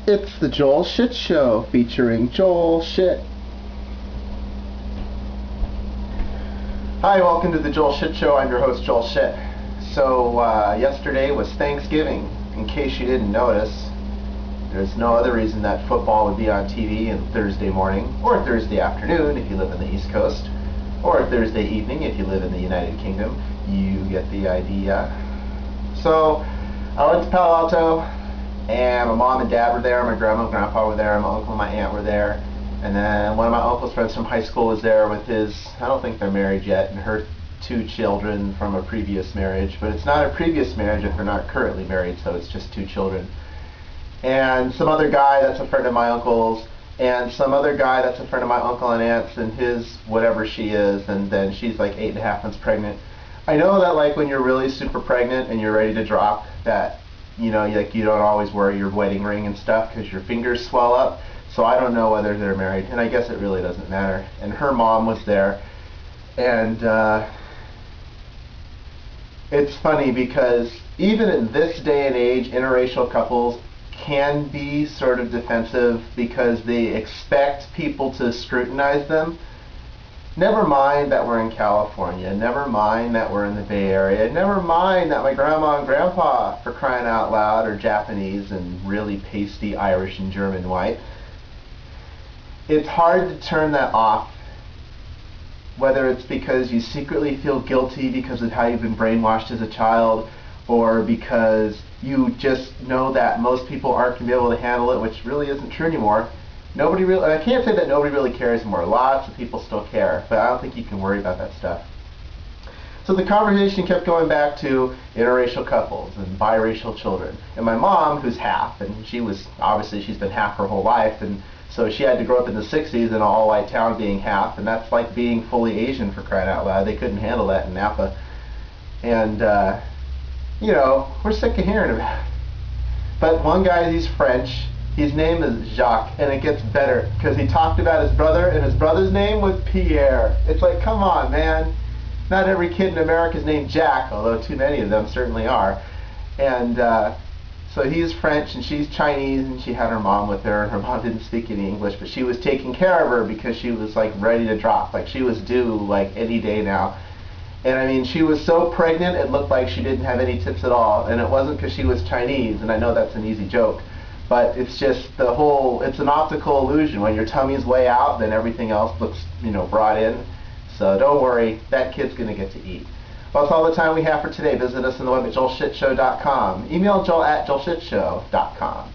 It's the Joel Shit Show featuring Joel Shit. Hi, welcome to the Joel Shit Show. I'm your host, Joel Shit. So, yesterday was Thanksgiving. In case you didn't notice, there's no other reason that football would be on TV on Thursday morning, or Thursday afternoon if you live in the East Coast, or Thursday evening if you live in the United Kingdom. You get the idea. So, I went to Palo Alto, and my mom and dad were there, my grandma and grandpa were there, my uncle and my aunt were there, and then one of my uncle's friends from high school was there with his, I don't think they're married yet, and her 2 children from a previous marriage, but it's not a previous marriage if they're not currently married, so it's just 2 children. And some other guy that's a friend of my uncle's, and some other guy that's a friend of my uncle and aunt's, and his whatever she is, and then she's like 8.5 months pregnant. I know that like when you're really super pregnant and you're ready to drop, that you know, like you don't always wear your wedding ring and stuff because your fingers swell up. So I don't know whether they're married, and I guess it really doesn't matter. And her mom was there, and it's funny because even in this day and age, interracial couples can be sort of defensive because they expect people to scrutinize them. Never mind that we're in California, never mind that we're in the Bay Area, never mind that my grandma and grandpa, for crying out loud, are Japanese and really pasty Irish and German white. It's hard to turn that off, whether it's because you secretly feel guilty because of how you've been brainwashed as a child, or because you just know that most people aren't going to be able to handle it, which really isn't true anymore. Nobody really, I can't say that nobody really cares anymore. Lots of people still care, but I don't think you can worry about that stuff. So the conversation kept going back to interracial couples and biracial children. And my mom, who's half, and she was, obviously she's been half her whole life, and so she had to grow up in the 60s in an all-white town being half, and that's like being fully Asian, for crying out loud. They couldn't handle that in Napa. And, you know, we're sick of hearing about it. But one guy, he's French. His name is Jacques, and it gets better because he talked about his brother, and his brother's name was Pierre. It's like, come on, man. Not every kid in America is named Jack, although too many of them certainly are. And so he's French, and she's Chinese, and she had her mom with her, and her mom didn't speak any English, but she was taking care of her because she was like ready to drop. Like she was due like any day now. And I mean, she was so pregnant, it looked like she didn't have any tits at all. And it wasn't because she was Chinese, and I know that's an easy joke. But it's just the whole, it's an optical illusion. When your tummy's way out, then everything else looks, you know, brought in. So don't worry, that kid's going to get to eat. Well, that's all the time we have for today. Visit us on the web at joelshitshow.com. Email joel@joelshitshow.com.